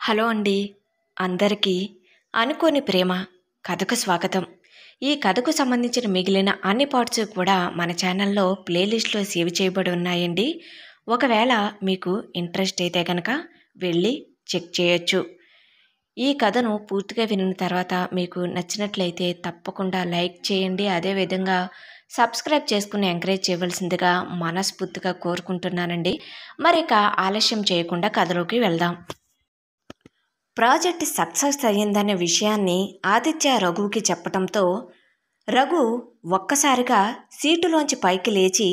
Hello అండి. అందరికీ అనుకోని ప్రేమ కథకు స్వాగతం. ఈ కథకు సంబంధించిన మిగిలిన అన్ని పార్ట్స్ కూడా మన ఛానల్లో ప్లేలిస్ట్లో సేవ్ చేయబడి ఉన్నాయండి. ఒకవేళ మీకు ఇంట్రెస్ట్ అయితే కనుక వెళ్ళి చెక్ చేయొచ్చు. ఈ కథను పూర్తిగా విన్న తర్వాత మీకు నచ్చినట్లయితే తప్పకుండా లైక్ చేయండి. అదేవిధంగా సబ్స్క్రైబ్ చేసుకుని ఎంకరేజ్ చేయవలసిందిగా మనస్ఫూర్తిగా కోరుకుంటున్నానండి. మరిక ఆలస్యం చేయకుండా కథలోకి వెళ్దాం. ప్రాజెక్ట్ సక్సెస్ అయ్యిందనే విషయాన్ని ఆదిత్య రఘుకి చెప్పటంతో రఘు ఒక్కసారిగా సీటులోంచి పైకి లేచి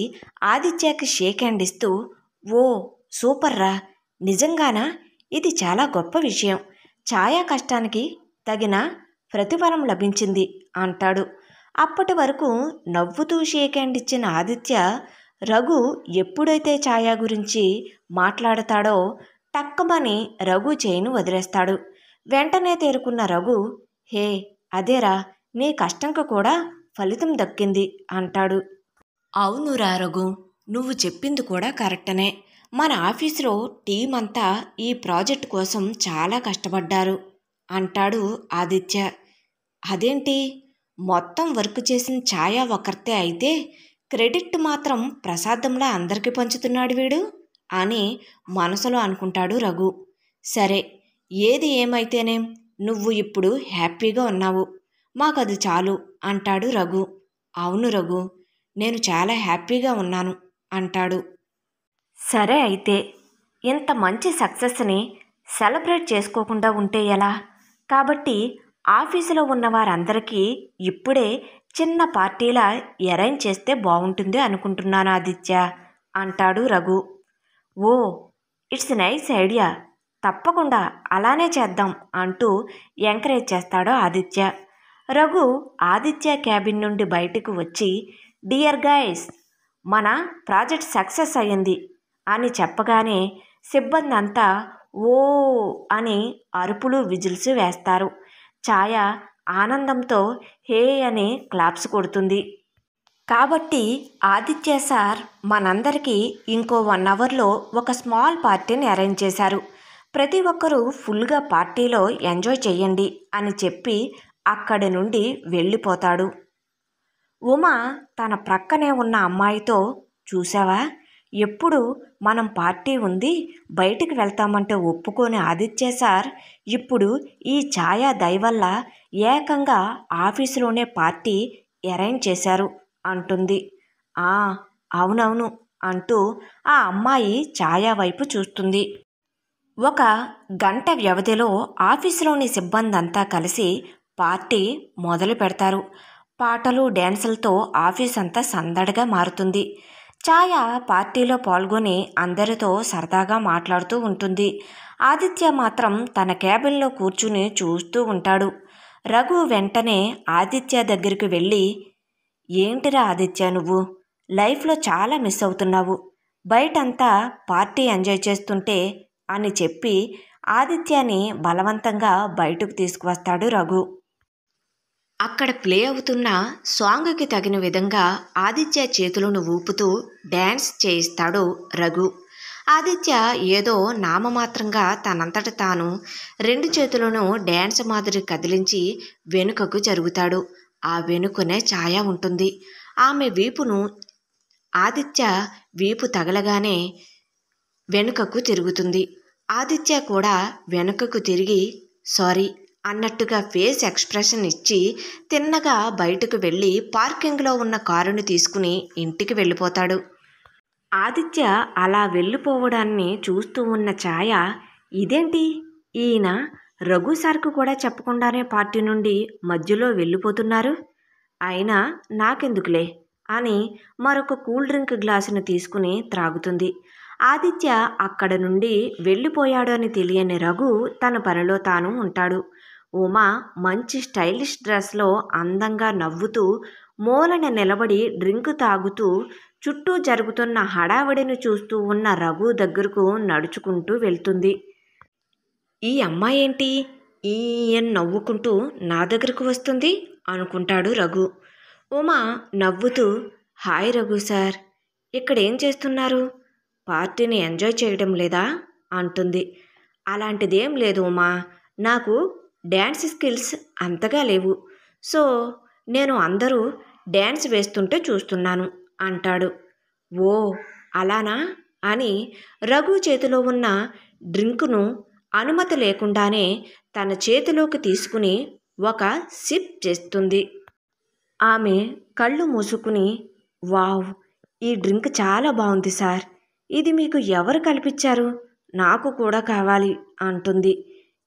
ఆదిత్యకి షేక్ హ్యాండ్ ఇస్తూ, ఓ సూపర్ రా, నిజంగానా? ఇది చాలా గొప్ప విషయం. ఛాయా కష్టానికి తగిన ప్రతిఫలం లభించింది అంటాడు. అప్పటి వరకు నవ్వుతూ షేక్ హ్యాండ్ ఇచ్చిన ఆదిత్య రఘు ఎప్పుడైతే ఛాయా గురించి మాట్లాడతాడో టక్కుమని రఘు చేయిను వదిలేస్తాడు. వెంటనే తేరుకున్న రఘు, హే అదేరా, నీ కష్టంకు కూడా ఫలితం దక్కింది అంటాడు. అవునురా రఘు, నువ్వు చెప్పింది కూడా కరెక్టనే. మన ఆఫీసులో టీం అంతా ఈ ప్రాజెక్ట్ కోసం చాలా కష్టపడ్డారు అంటాడు ఆదిత్య. అదేంటి, మొత్తం వర్క్ చేసిన ఛాయా ఒకరితే అయితే క్రెడిట్ మాత్రం ప్రసాదంలా అందరికీ పంచుతున్నాడు వీడు అని మనసులో అనుకుంటాడు రఘు. సరే, ఏది ఏమైతేనేం నువ్వు ఇప్పుడు హ్యాపీగా ఉన్నావు, మాకది చాలు అంటాడు రఘు. అవును రఘు, నేను చాలా హ్యాపీగా ఉన్నాను అంటాడు. సరే అయితే, ఇంత మంచి సక్సెస్ని సెలబ్రేట్ చేసుకోకుండా ఉంటే ఎలా? కాబట్టి ఆఫీసులో ఉన్న వారందరికీ ఇప్పుడే చిన్న పార్టీలా అరేంజ్ చేస్తే బాగుంటుంది అనుకుంటున్నాను ఆదిత్య అంటాడు రఘు. ఓ, ఇట్స్ నైస్ ఐడియా, తప్పకుండా అలానే చేద్దాం అంటూ ఎంకరేజ్ చేస్తాడు ఆదిత్య. రఘు ఆదిత్య క్యాబిన్ నుండి బయటకు వచ్చి, డియర్ గైస్, మన ప్రాజెక్ట్ సక్సెస్ అయ్యింది అని చెప్పగానే సిబ్బంది అంతా ఓ అని అరుపులు విజిల్స్ వేస్తారు. ఛాయ ఆనందంతో హే అని క్లాప్స్ కొడుతుంది. కాబట్టి ఆదిత్య సార్ మనందరికీ ఇంకో 1 అవర్లో ఒక స్మాల్ పార్టీని అరేంజ్ చేశారు. ప్రతి ఒక్కరూ ఫుల్గా పార్టీలో ఎంజాయ్ చేయండి అని చెప్పి అక్కడి నుండి వెళ్ళిపోతాడు. ఉమా తన ప్రక్కనే ఉన్న అమ్మాయితో, చూసావా, ఎప్పుడు మనం పార్టీ ఉంది బయటికి వెళ్తామంటే ఒప్పుకొని ఆదిత్య సార్ ఇప్పుడు ఈ ఛాయా దయవల్ల ఏకంగా ఆఫీసులోనే పార్టీ అరేంజ్ చేశారు అంటుంది. అవునవును అంటూ ఆ అమ్మాయి ఛాయా వైపు చూస్తుంది. 1 గంట వ్యవధిలో ఆఫీసులోని సిబ్బంది అంతా కలిసి పార్టీ మొదలు పెడతారు. పాటలు డ్యాన్సులతో ఆఫీస్ అంతా సందడిగా మారుతుంది. ఛాయ పార్టీలో పాల్గొని అందరితో సరదాగా మాట్లాడుతూ ఉంటుంది. ఆదిత్య మాత్రం తన క్యాబిన్లో కూర్చుని చూస్తూ ఉంటాడు. రఘు వెంటనే ఆదిత్య దగ్గరికి వెళ్ళి, ఏంటిరా ఆదిత్య, నువ్వు లైఫ్లో చాలా మిస్ అవుతున్నావు, బయటంతా పార్టీ ఎంజాయ్ చేస్తుంటే అని చెప్పి ఆదిత్యని బలవంతంగా బయటకు తీసుకువస్తాడు రఘు. అక్కడ ప్లే అవుతున్న సాంగ్కి తగిన విధంగా ఆదిత్య చేతులను ఊపుతూ డ్యాన్స్ చేయిస్తాడు రఘు. ఆదిత్య ఏదో నామమాత్రంగా తనంతట తాను 2 చేతులను డ్యాన్స్ మాదిరి కదిలించి వెనుకకు జరుగుతాడు. ఆ వెనుకనే ఛాయ ఉంటుంది. ఆమె వీపును ఆదిత్య వీపు తగలగానే వెనుకకు తిరుగుతుంది. ఆదిత్య కూడా వెనుకకు తిరిగి సారీ అన్నట్టుగా ఫేస్ ఎక్స్ప్రెషన్ ఇచ్చి తిన్నగా బయటకు వెళ్ళి పార్కింగ్లో ఉన్న కారును తీసుకుని ఇంటికి వెళ్ళిపోతాడు. ఆదిత్య అలా వెళ్ళిపోవడాన్ని చూస్తూ ఉన్న ఛాయ, ఇదేంటి, ఈయన రఘు సార్కు కూడా చెప్పకుండానే పార్టీ నుండి మధ్యలో వెళ్ళిపోతున్నారు, అయినా నాకెందుకులే అని మరొక కూల్ డ్రింక్ గ్లాసును తీసుకుని త్రాగుతుంది. ఆదిత్య అక్కడ నుండి వెళ్ళిపోయాడు అని తెలియని రఘు తన పనిలో తాను ఉంటాడు. ఉమా మంచి స్టైలిష్ డ్రెస్లో అందంగా నవ్వుతూ మూలన నిలబడి డ్రింక్ తాగుతూ చుట్టూ జరుగుతున్న హడావిడిని చూస్తూ ఉన్న రఘు దగ్గరకు నడుచుకుంటూ వెళ్తుంది. ఈ అమ్మాయి ఏంటి ఈయన నవ్వుకుంటూ నా దగ్గరకు వస్తుంది అనుకుంటాడు రఘు. ఉమా నవ్వుతూ, హాయ్ రఘు సార్, ఇక్కడేం చేస్తున్నారు, పార్టీని ఎంజాయ్ చేయడం లేదా అంటుంది. అలాంటిదేం లేదు ఉమా. నాకు డ్యాన్స్ స్కిల్స్ అంతగా లేవు. సో నేను అందరూ డ్యాన్స్ వేస్తుంటే చూస్తున్నాను అంటాడు. ఓ అలానా అని రఘు చేతిలో ఉన్న డ్రింకును అనుమతి లేకుండానే తన చేతిలోకి తీసుకుని ఒక సిప్ చేస్తుంది. ఆమె కళ్ళు మూసుకుని, వావ్, ఈ డ్రింక్ చాలా బాగుంది సార్. ఇది మీకు ఎవరు కల్పించారు? నాకు కూడా కావాలి అంటుంది.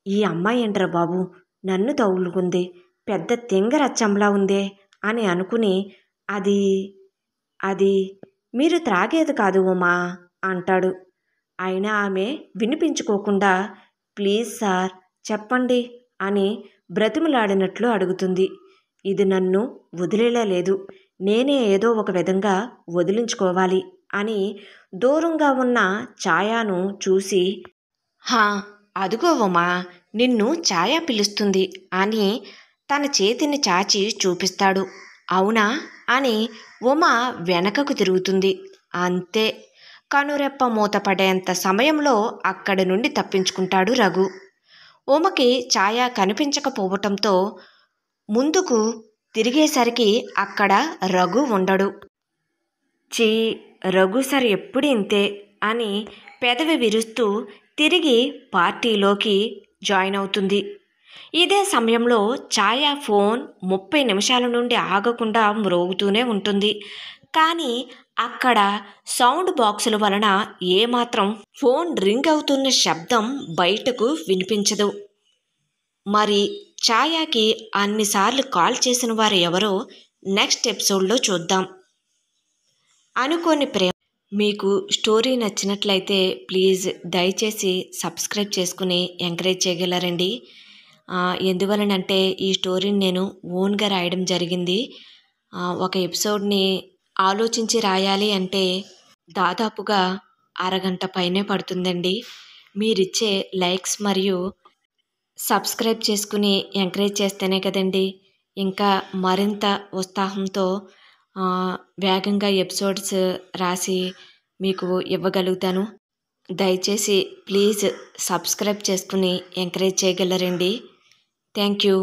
ఈ అమ్మాయి ఏంట్రా బాబు, నన్ను తగులుకుంది, పెద్ద తింగరచ్చంలా ఉందే అని అనుకుని, అది అది మీరు త్రాగేది కాదు ఉమా అంటాడు. అయినా ఆమె వినిపించుకోకుండా, ప్లీజ్ సార్ చెప్పండి అని బ్రతిమలాడినట్లు అడుగుతుంది. ఇది నన్ను వదిలేలా లేదు, నేనే ఏదో ఒక విధంగా వదిలించుకోవాలి అని దూరంగా ఉన్న ఛాయాను చూసి, హా అదుగో ఉమా, నిన్ను ఛాయా పిలుస్తుంది అని తన చేతిని చాచి చూపిస్తాడు. అవునా అని ఉమా వెనకకు తిరుగుతుంది. అంతే, కనురెప్ప మూతపడేంత సమయంలో అక్కడి నుండి తప్పించుకుంటాడు రఘు. ఉమకి ఛాయ కనిపించకపోవటంతో ముందుకు తిరిగేసరికి అక్కడ రఘు ఉండడు. చీ, రఘు సార్ ఎప్పుడు ఇంతే అని పెదవి విరుస్తూ తిరిగి పార్టీలోకి జాయిన్ అవుతుంది. ఇదే సమయంలో ఛాయ ఫోన్ 30 నిమిషాల నుండి ఆగకుండా మ్రోగుతూనే ఉంటుంది. కానీ అక్కడ సౌండ్ బాక్సుల వలన ఏమాత్రం ఫోన్ రింగ్ అవుతున్న శబ్దం బయటకు వినిపించదు. మరి ఛాయాకి అన్నిసార్లు కాల్ చేసిన వారు ఎవరో నెక్స్ట్ ఎపిసోడ్లో చూద్దాం. అనుకోని ప్రేమ. మీకు స్టోరీ నచ్చినట్లయితే ప్లీజ్ దయచేసి సబ్స్క్రైబ్ చేసుకుని ఎంకరేజ్ చేయగలరండి. ఎందువలనంటే ఈ స్టోరీని నేను ఓన్గా రాయడం జరిగింది. ఒక ఎపిసోడ్ని ఆలోచించి రాయాలి అంటే దాదాపుగా అరగంట పైనే పడుతుందండి. మీరిచ్చే లైక్స్ మరియు సబ్స్క్రైబ్ చేసుకుని ఎంకరేజ్ చేస్తేనే కదండి ఇంకా మరింత ఉత్సాహంతో వేగంగా ఎపిసోడ్స్ రాసి మీకు ఇవ్వగలుగుతాను. దయచేసి ప్లీజ్ సబ్స్క్రైబ్ చేసుకుని ఎంకరేజ్ చేయగలరండి. Thank you.